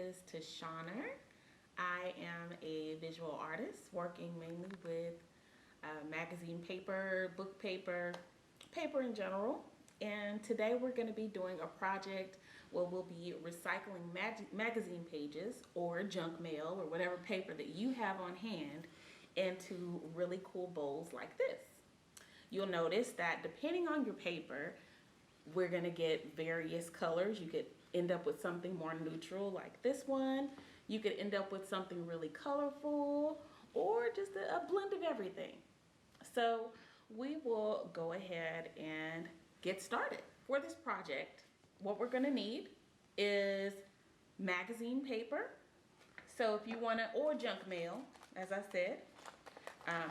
is Tschaner. I am a visual artist working mainly with magazine paper, book paper, paper in general. And today we're going to be doing a project where we'll be recycling magazine pages or junk mail or whatever paper that you have on hand into really cool bowls like this. You'll notice that depending on your paper, we're going to get various colors. You could end up with something more neutral like this one. You could end up with something really colorful or just a blend of everything. So we will go ahead and get started. For this project, what we're going to need is magazine paper. So if you want to, or junk mail, as I said,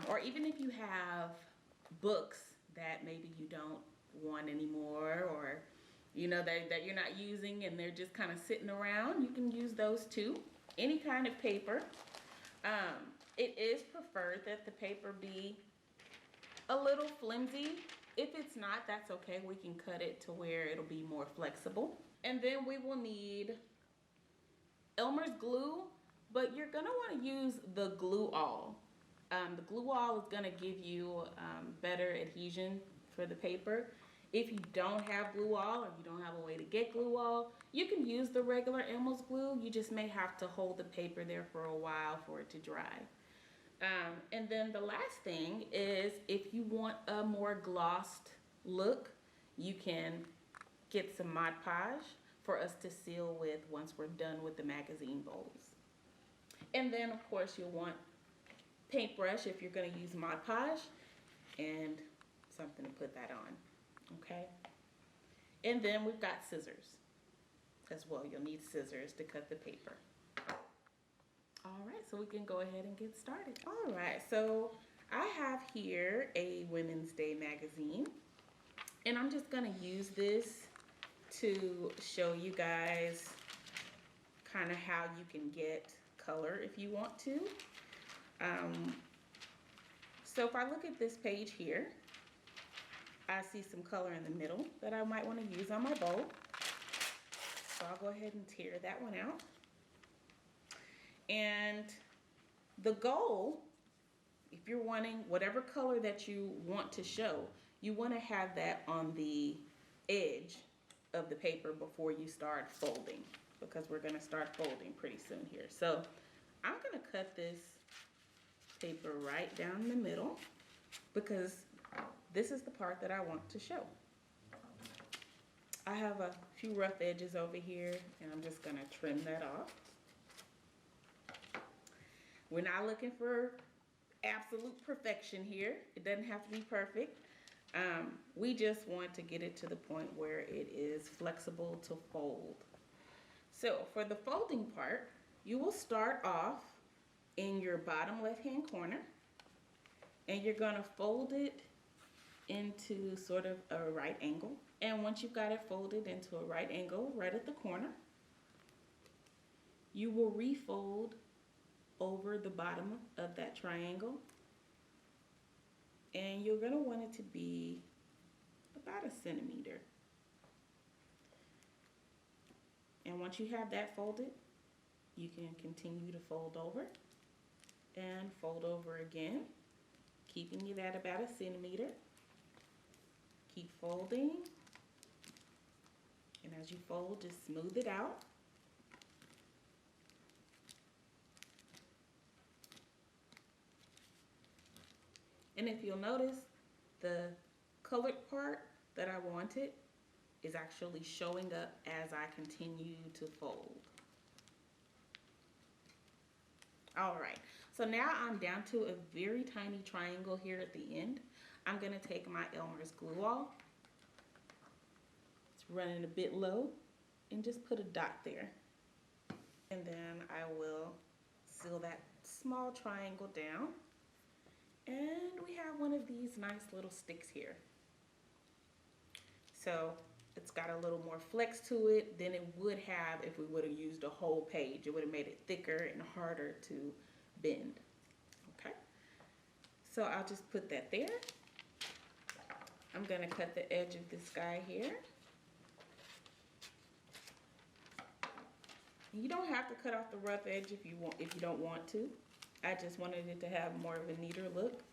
or even if you have books that maybe you don't want anymore, or you know that you're not using and they're just kind of sitting around, you can use those too. Any kind of paper. It is preferred that the paper be a little flimsy. If it's not, that's okay. We can cut it to where it'll be more flexible. And then we will need Elmer's glue, but you're gonna want to use the glue all. The glue all is gonna give you better adhesion for the paper. If you don't have glue all, or you don't have a way to get glue all, you can use the regular Elmer's glue. You just may have to hold the paper there for a while for it to dry. And then the last thing is, if you want a more glossed look, you can get some Mod Podge for us to seal with once we're done with the magazine bowls. And then of course you'll want paintbrush if you're going to use Mod Podge, and something to put that on. Okay, and then we've got scissors as well. You'll need scissors to cut the paper. All right, so we can go ahead and get started. All right, so I have here a Women's Day magazine, and I'm just gonna use this to show you guys kind of how you can get color if you want to. So if I look at this page here, I see some color in the middle that I might want to use on my bowl. So I'll go ahead and tear that one out. And the goal, if you're wanting whatever color that you want to show, you want to have that on the edge of the paper before you start folding, because we're going to start folding pretty soon here. So I'm going to cut this paper right down the middle, because this is the part that I want to show. I have a few rough edges over here, and I'm just going to trim that off. We're not looking for absolute perfection here. It doesn't have to be perfect. We just want to get it to the point where it is flexible to fold. So for the folding part, you will start off in your bottom left-hand corner, and you're going to fold it into sort of a right angle. And once you've got it folded into a right angle right at the corner, you will refold over the bottom of that triangle, and you're going to want it to be about 1 centimeter. And once you have that folded, you can continue to fold over and fold over again, keeping it at about 1 centimeter. Keep folding, and as you fold, just smooth it out. And if you'll notice, the colored part that I wanted is actually showing up as I continue to fold. All right, so now I'm down to a very tiny triangle here at the end. I'm gonna take my Elmer's glue all. It's running a bit low, and just put a dot there. And then I will seal that small triangle down. And we have one of these nice little sticks here. So it's got a little more flex to it than it would have if we would have used a whole page. It would have made it thicker and harder to bend. Okay, so I'll just put that there. I'm gonna cut the edge of this guy here. You don't have to cut off the rough edge if you don't want to. I just wanted it to have more of a neater look.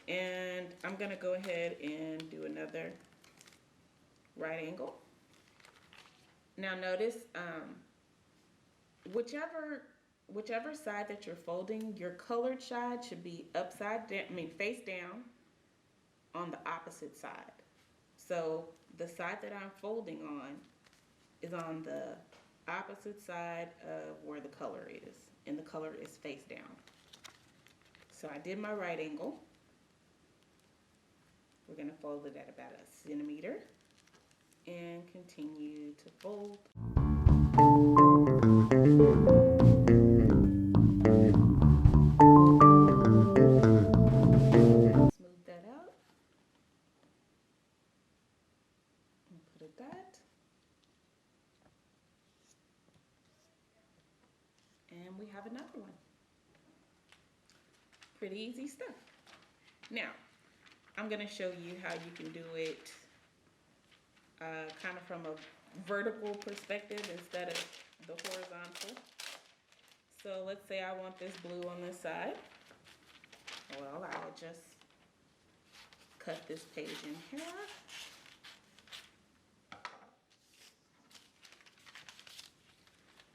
And I'm gonna go ahead and do another right angle. Now notice, whichever side that you're folding, your colored side should be upside down, face down on the opposite side. So the side that I'm folding on is on the opposite side of where the color is, and the color is face down. So I did my right angle. We're gonna fold it at about 1 centimeter and continue to fold. Smooth that out and put it that. And we have another one. Pretty easy stuff. Now, I'm gonna show you how you can do it kind of from a vertical perspective instead of the horizontal. So let's say I want this blue on this side. Well, I would just cut this page in half.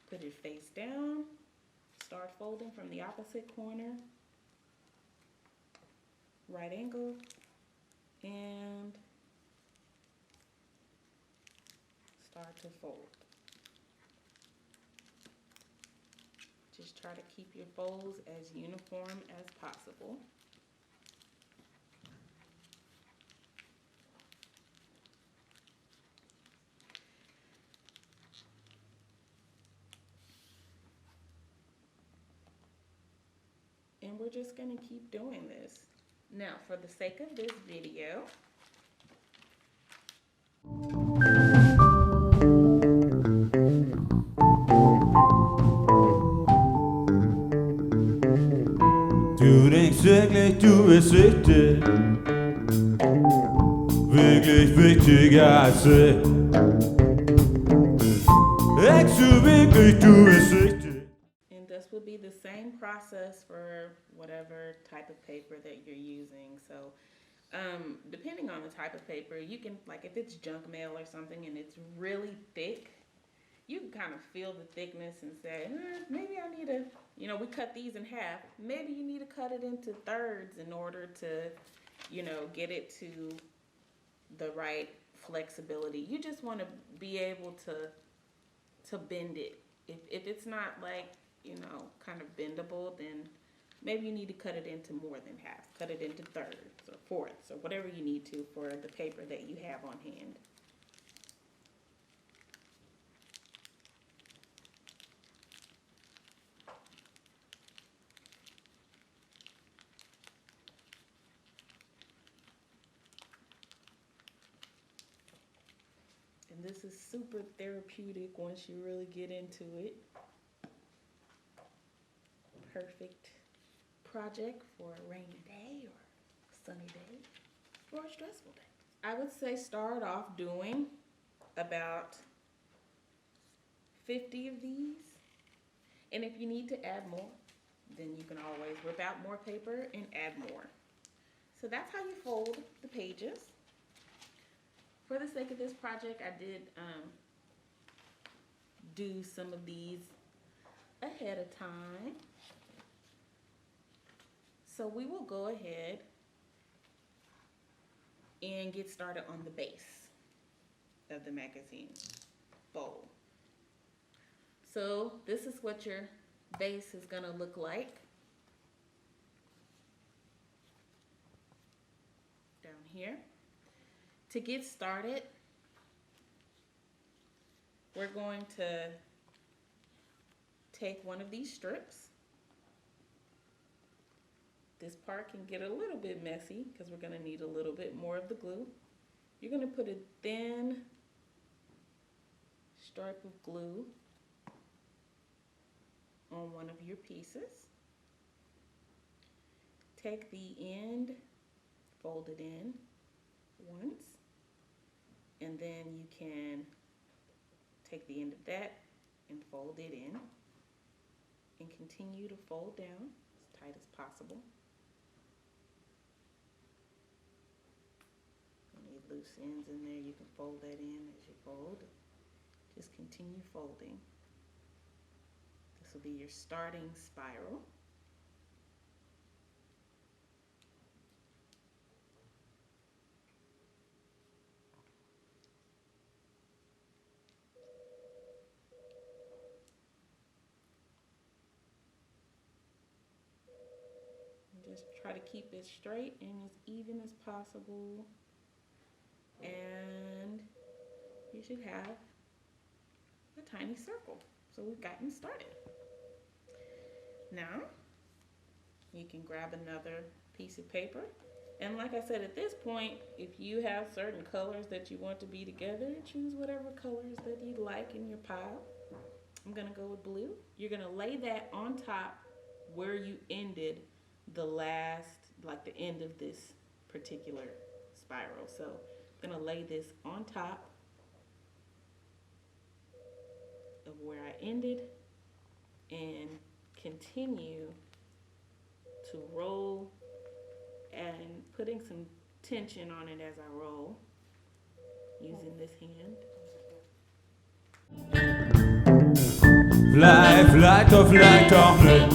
Put it face down. Start folding from the opposite corner. Right angle. And start to fold. Just try to keep your folds as uniform as possible. And we're just going to keep doing this. Now, for the sake of this video, Du denkst wirklich, du bist wichtig, wirklich wichtiger als ich. Denkst du wirklich, du bist wichtig? and this will be the same process for whatever type of paper that you're using. So depending on the type of paper, you can, like if it's junk mail or something and it's really thick, you can kind of feel the thickness and say, maybe I need to, we cut these in half. Maybe you need to cut it into thirds in order to, get it to the right flexibility. You just want to be able to bend it. If it's not like, kind of bendable, then maybe you need to cut it into more than half. Cut it into thirds or fourths or whatever you need to for the paper that you have on hand. And this is super therapeutic once you really get into it. Perfect project for a rainy day or sunny day or a stressful day. I would say start off doing about 50 of these. And if you need to add more, then you can always rip out more paper and add more. So that's how you fold the pages. For the sake of this project, I did do some of these ahead of time. So we will go ahead and get started on the base of the magazine fold. So this is what your base is gonna look like. Down here. To get started, we're going to take one of these strips. This part can get a little bit messy because we're going to need a little bit more of the glue. You're going to put a thin stripe of glue on one of your pieces. Take the end, fold it in once, and then you can take the end of that and fold it in. And continue to fold down as tight as possible. Any loose ends in there, you can fold that in as you fold. Just continue folding. This will be your starting spiral. Just try to keep it straight and as even as possible. And you should have a tiny circle. So we've gotten started. Now, you can grab another piece of paper. And like I said, at this point, if you have certain colors that you want to be together, choose whatever colors that you like in your pile. I'm gonna go with blue. You're gonna lay that on top where you ended the last, like the end of this particular spiral. So I'm gonna lay this on top of where I ended and continue to roll and putting some tension on it as I roll using this hand. Fly doch nicht.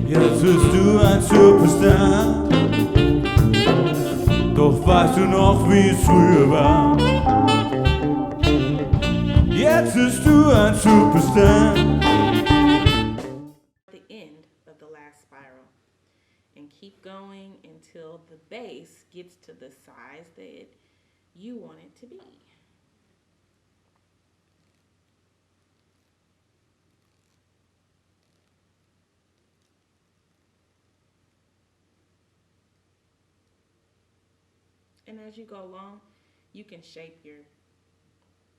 Jetzt bist du ein Superstar, doch weißt du noch, wie es früher war? Jetzt bist du ein Superstar. The end of the last spiral and keep going until the base gets to the size that you want it to be. And as you go along, you can shape your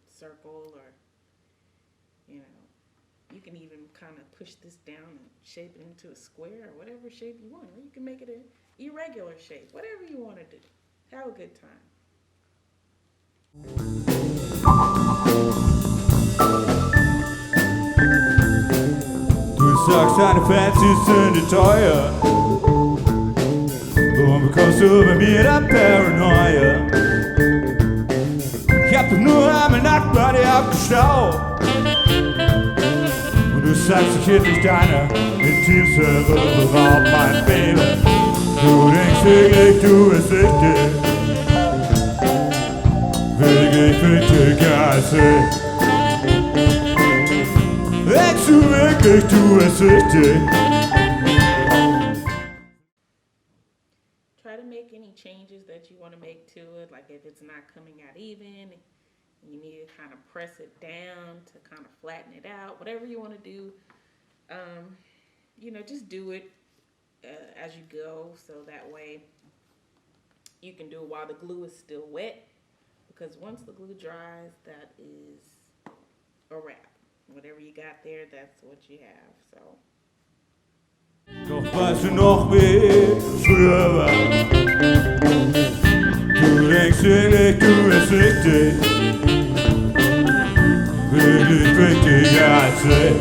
circle, or, you know, you can even kind of push this down and shape it into a square or whatever shape you want. Or you can make it an irregular shape, whatever you want to do. Have a good time. Du sagst, deine Fans sind teuer. Warum bekommst du bei mir da Paranoia? Ich hab doch nur einmal nackt bei dir abgestaubt. Und du sagst, ich hätte nicht deine intimste Raum, mein Baby. Du denkst wirklich, du bist richtig. Wirklich wichtiger als ich. Denkst du wirklich, du bist richtig? Try to make any changes that you want to make to it, like if it's not coming out even, you need to kind of press it down to kind of flatten it out. Whatever you want to do, you know, just do it as you go, so that way you can do it while the glue is still wet, because once the glue dries, that is a wrap. Whatever you got there, that's what you have. So. Doch weißt du noch, wie es früher war? Du denkst wirklich, du bist richtig. Wirklich wichtiger als ich.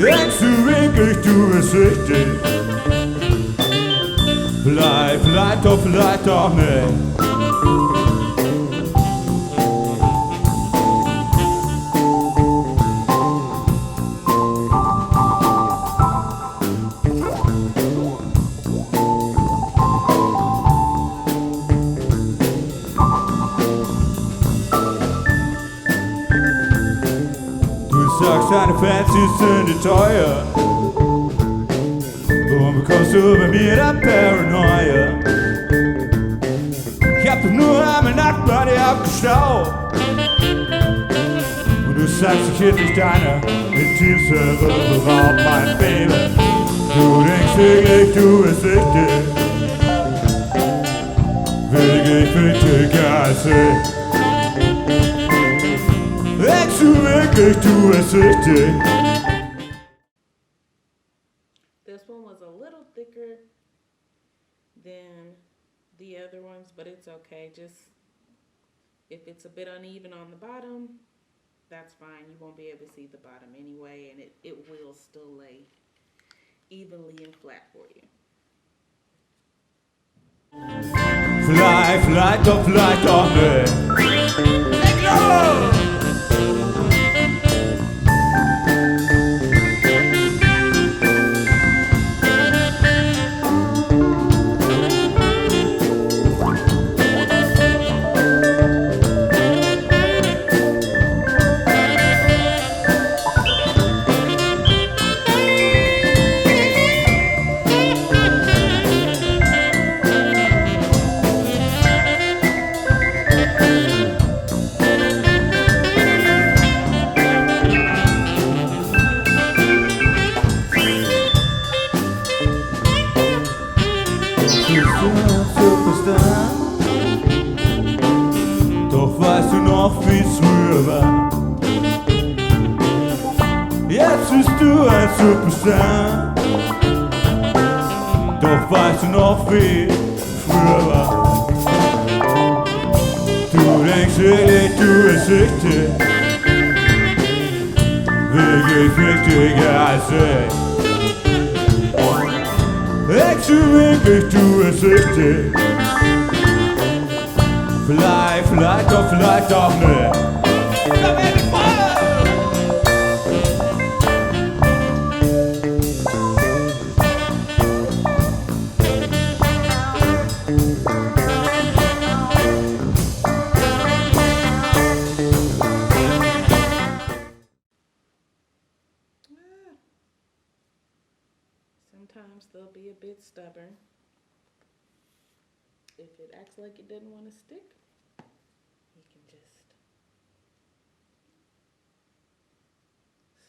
Denkst du wirklich, du bist richtig? Vielleicht doch nicht. Du sagst, deine Fans sind teuer. Warum bekommst du bei mir da Paranoia? Ich hab doch nur einmal nackt bei dir abgestaubt. Und du sagst, ich hätte nicht deine intimste Raum, mein Baby. Du denkst wirklich, du bist richtig. Wirklich Gasse. Denkst du wirklich, du bist richtig? This one was a little thicker than the other ones, but it's okay. Just if it's a bit uneven on the bottom, that's fine. You won't be able to see the bottom anyway, and it will still lay evenly and flat for you. Fly, flight of me. Let go! Superstar. Doch weißt du noch, wie's früher war? Jetzt bist du ein Superstar. Doch weißt du noch, wie früher war? Du denkst wirklich, du bist richtig. Wirklich wichtiger als ich. Denkst du wirklich, du bist richtig? Vielleicht auch nicht. Komm her, die Feuer! Sometimes they'll be a bit stubborn. If it acts like it doesn't want to stick, you can just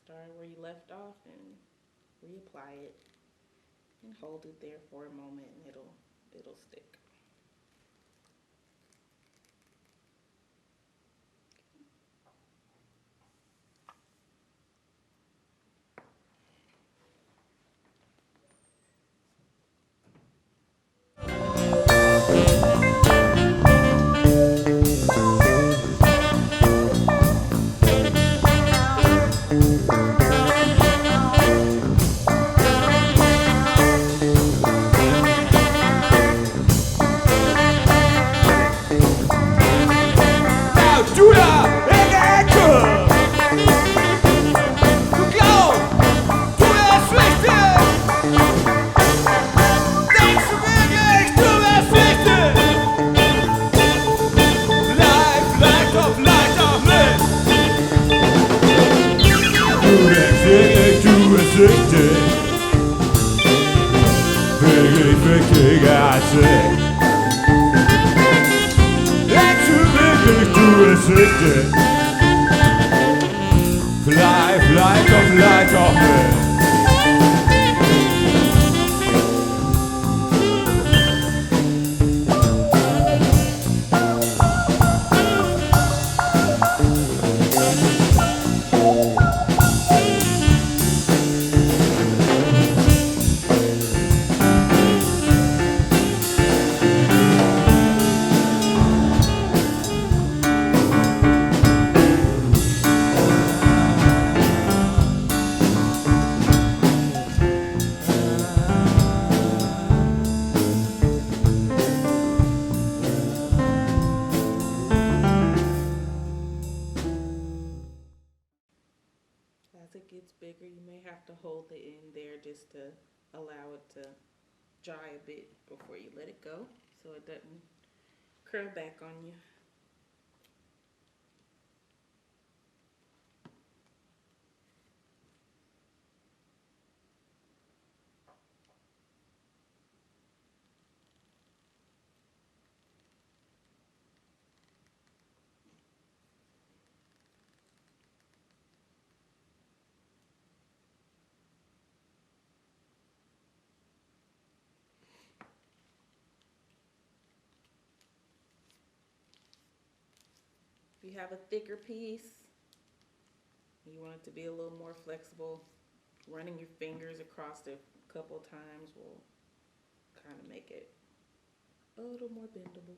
start where you left off and reapply it and hold it there for a moment and it'll stick. Süchtig, wirklich wichtiger als ich. Denkst du wirklich, du bist richtig? Vielleicht auch nicht. As it gets bigger, you may have to hold the end there just to allow it to dry a bit before you let it go so it doesn't curl back on you. If you have a thicker piece, you want it to be a little more flexible, running your fingers across it a couple times will kind of make it a little more bendable.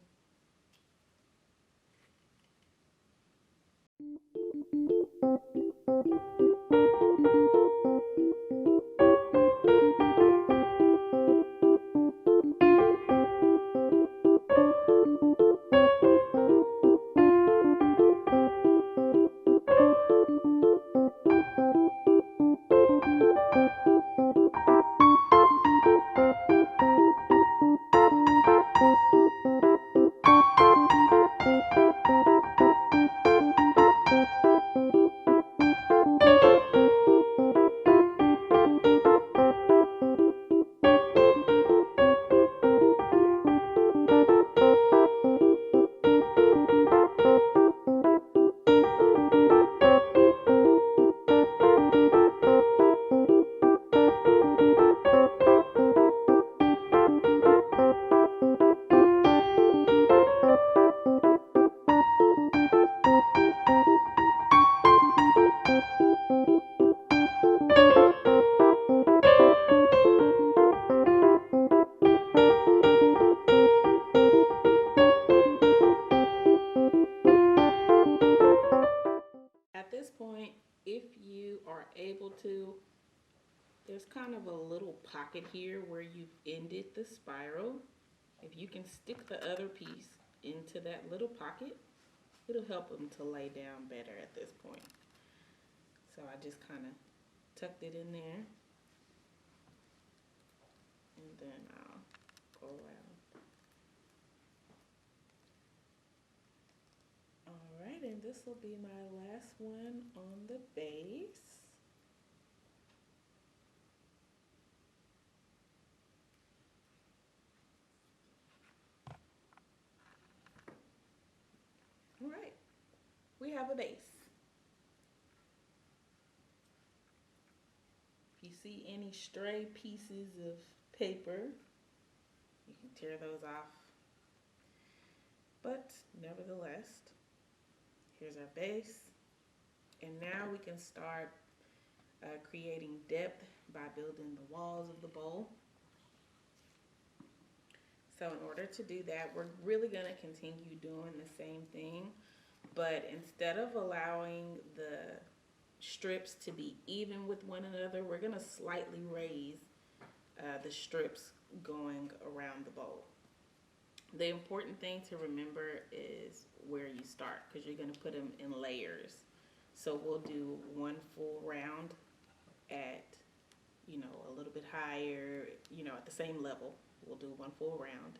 At this point, if you are able to, there's kind of a little pocket here where you've ended the spiral. If you can stick the other piece into that little pocket, it'll help them to lay down better at this point. So I just kind of tucked it in there, and then I'll go around. All right, and this will be my last one on the base. All right, we have a base. If you see any stray pieces of paper, you can tear those off. But nevertheless, here's our base. And now we can start creating depth by building the walls of the bowl. So in order to do that, we're really going to continue doing the same thing, but instead of allowing the strips to be even with one another, we're going to slightly raise the strips going around the bowl. The important thing to remember is where you start, because you're going to put them in layers. So we'll do one full round at, a little bit higher, at the same level. We'll do one full round.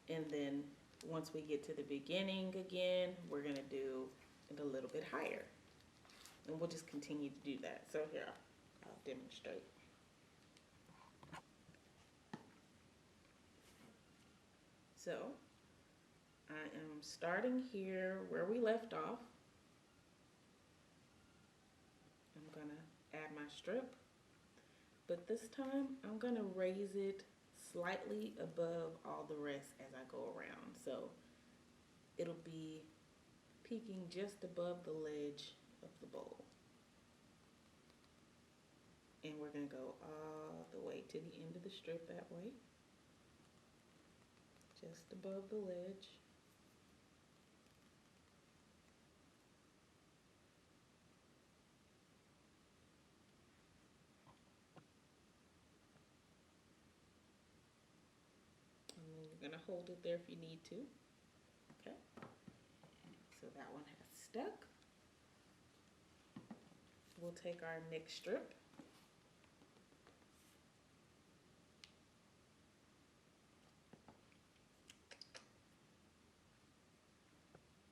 And then once we get to the beginning again, we're going to do it a little bit higher. And we'll just continue to do that. So here, I'll demonstrate. So I am starting here where we left off. I'm going to add my strip, but this time I'm going to raise it slightly above all the rest as I go around. So it'll be peeking just above the ledge of the bowl. And we're going to go all the way to the end of the strip that way. Just above the ledge. And then you're going to hold it there if you need to. Okay. So that one has stuck. We'll take our next strip.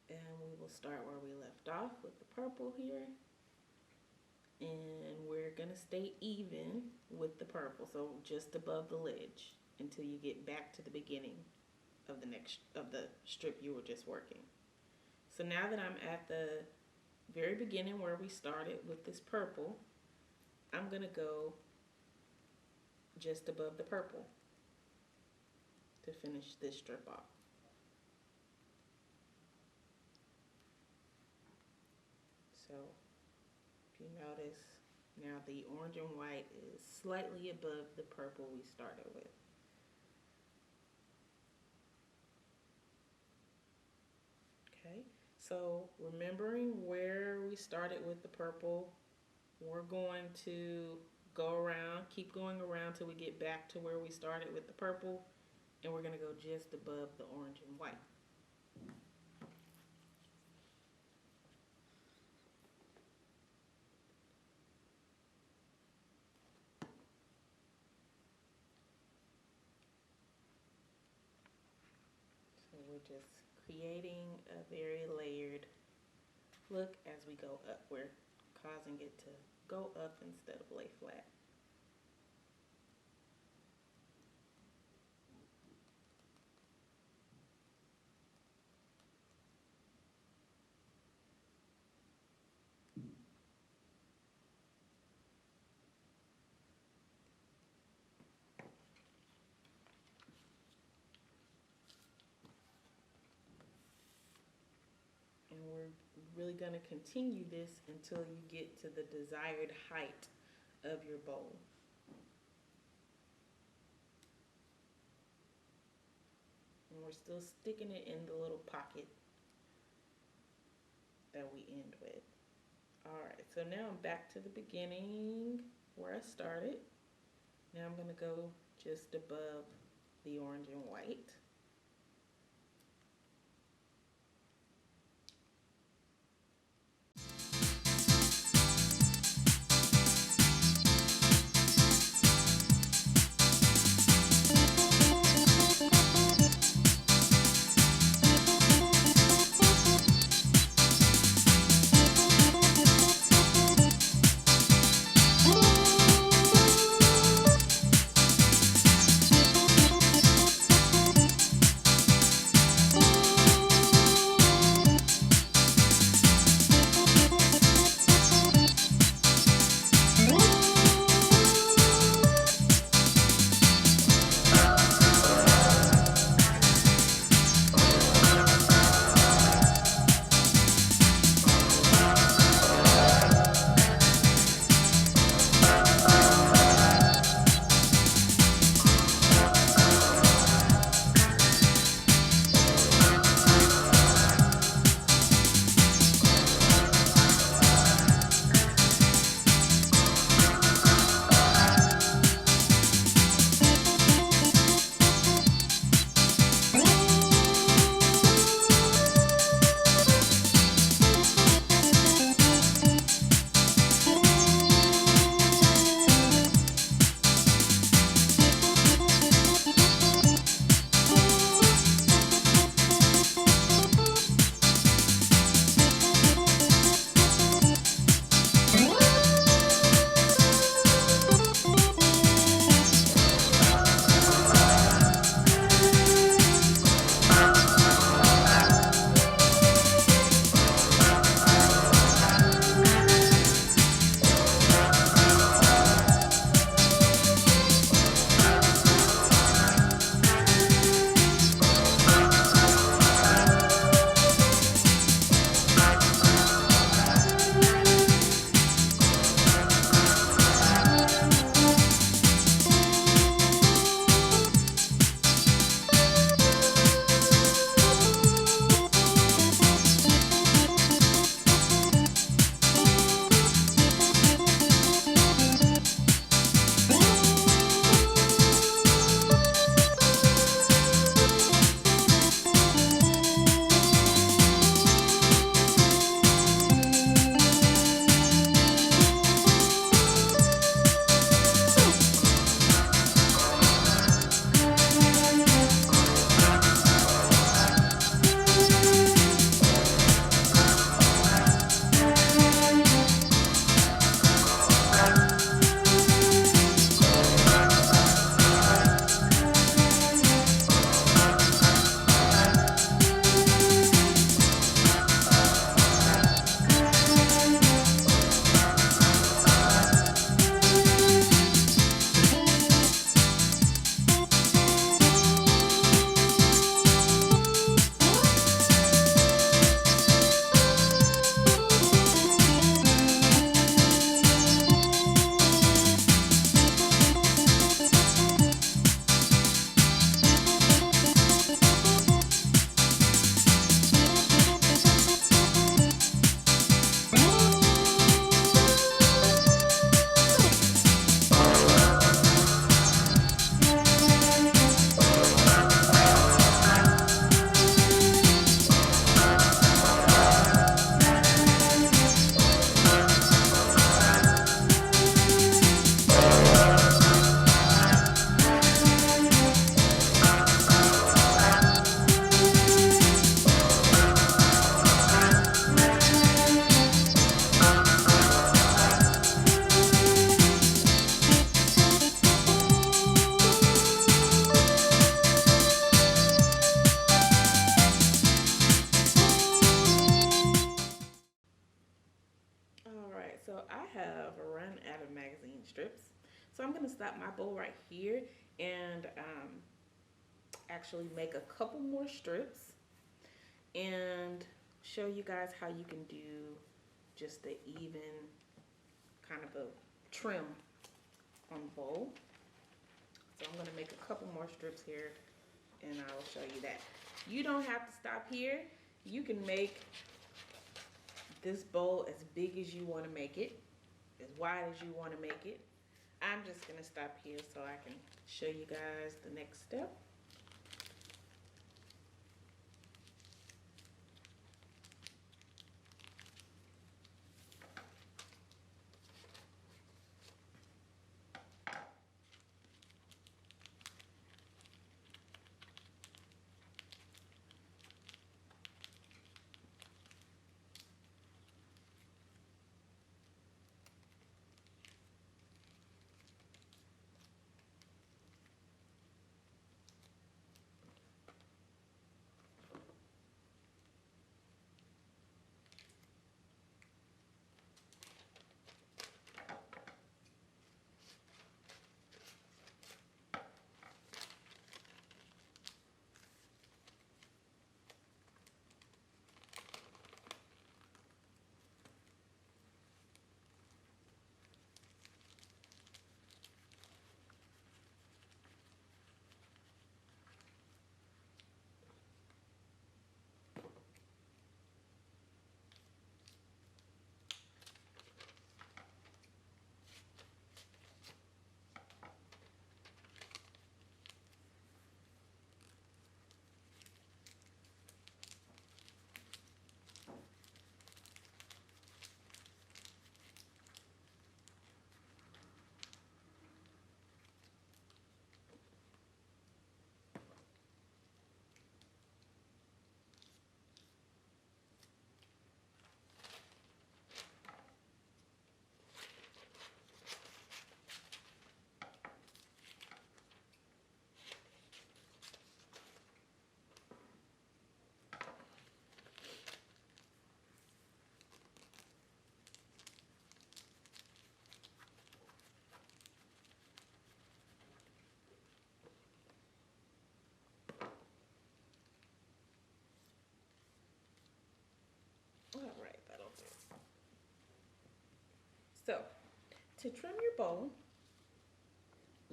And we will start where we left off with the purple here. And we're gonna stay even with the purple, so just above the ledge until you get back to the beginning of the strip you were just working. So now that I'm at the very beginning where we started with this purple, I'm gonna go just above the purple to finish this strip off. So if you notice, now the orange and white is slightly above the purple we started with. Okay, so remembering where we started with the purple, we're going to go around, keep going around till we get back to where we started with the purple, and we're going to go just above the orange and white. So we're just creating a very layered look as we go up. We're causing it to go up instead of lay flat. And we're really going to continue this until you get to the desired height of your bowl. And we're still sticking it in the little pocket that we end with. Alright, so now I'm back to the beginning where I started. Now I'm going to go just above the orange and white. So I have run out of magazine strips. So I'm going to stop my bowl right here and actually make a couple more strips and show you guys how you can do just the even kind of a trim on the bowl. So I'm going to make a couple more strips here and I'll show you that. You don't have to stop here. You can make this bowl as big as you want to make it, as wide as you want to make it. I'm just going to stop here so I can show you guys the next step. All right, that'll do. So, to trim your bowl,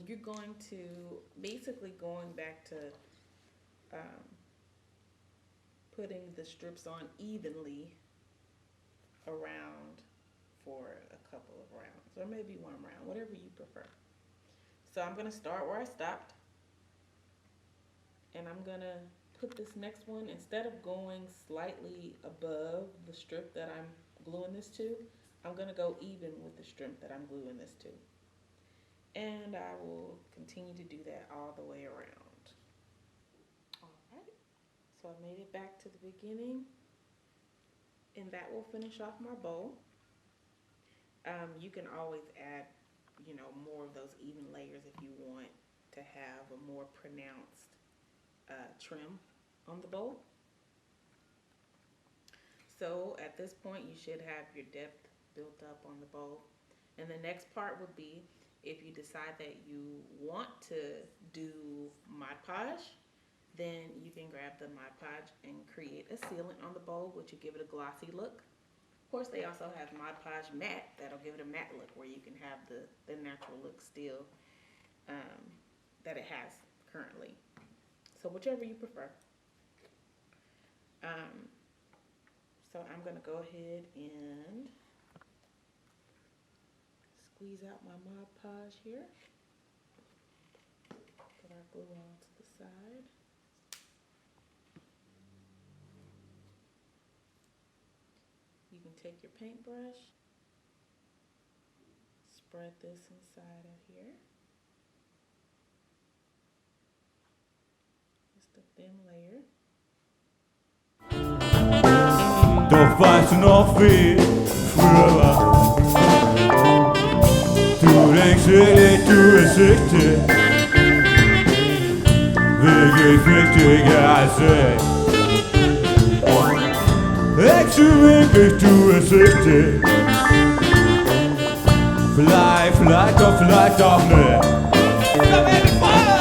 you're going to basically going back to putting the strips on evenly around for a couple of rounds, or maybe one round, whatever you prefer. So I'm going to start where I stopped, and I'm going to put this next one, instead of going slightly above the strip that I'm gluing this to, I'm going to go even with the strip that I'm gluing this to. And I will continue to do that all the way around. All right, so I made it back to the beginning, and that will finish off my bowl. You can always add, more of those even layers if you want to have a more pronounced trim on the bowl. So at this point you should have your depth built up on the bowl, and the next part would be if you decide that you want to do Mod Podge, then you can grab the Mod Podge and create a sealant on the bowl, which will give it a glossy look. Of course, they also have Mod Podge matte that'll give it a matte look, where you can have the natural look still that it has currently. So whichever you prefer. So I'm going to go ahead and squeeze out my Mod Podge here. Put our glue on to the side. You can take your paintbrush, spread this inside of here. Just a thin layer. Doch weißt du noch wie früher? Du denkst wirklich, du bist wichtig, wirklich wichtiger als ich. Denkst du wirklich, du bist wichtig, Vielleicht auch nicht. Da werde ich voll!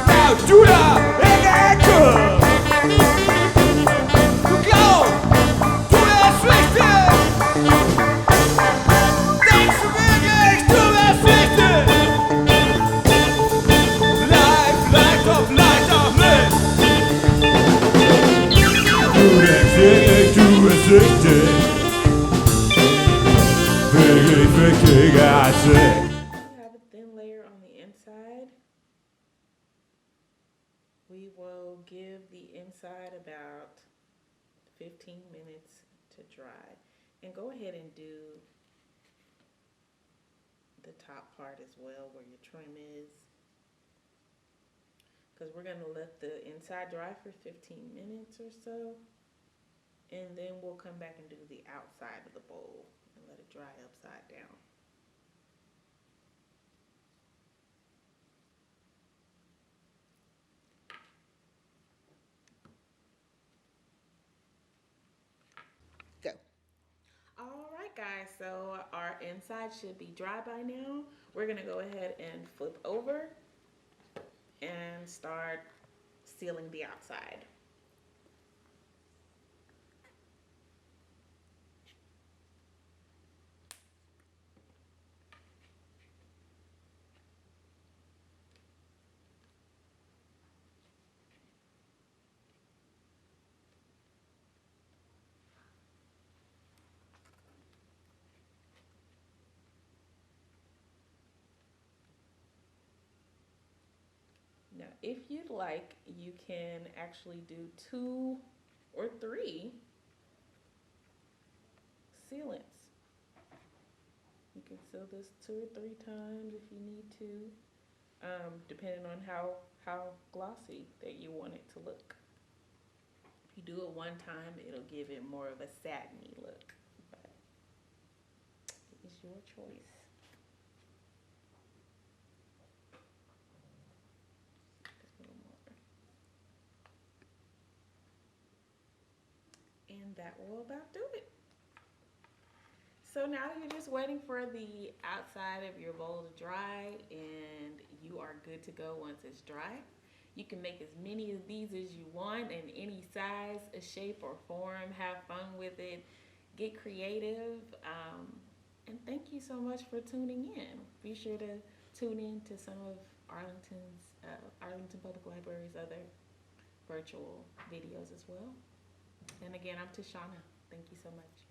Now, du da in der Ecke! Du glaubst, du wärst wichtig! Denkst du wirklich, du wärst wichtig? Vielleicht auch nicht! Du denkst wirklich, du bist wichtig. Wirklich wichtiger als ich. We have a thin layer on the inside. We will give the inside about 15 minutes to dry. And go ahead and do the top part as well where your trim is. Because we're going to let the inside dry for 15 minutes or so. And then we'll come back and do the outside of the bowl and let it dry upside down. Go. All right, guys, so our inside should be dry by now. We're gonna go ahead and flip over and start sealing the outside. Now, if you'd like, you can actually do 2 or 3 sealants. You can seal this 2 or 3 times if you need to, depending on how glossy that you want it to look. If you do it one time, it'll give it more of a satiny look, but it's your choice. And that will about do it. So now you're just waiting for the outside of your bowl to dry, and you are good to go once it's dry. You can make as many of these as you want in any size, shape, or form. Have fun with it. Get creative. And thank you so much for tuning in. Be sure to tune in to some of Arlington Public Library's other virtual videos as well. And again, I'm Tschaner. Thank you so much.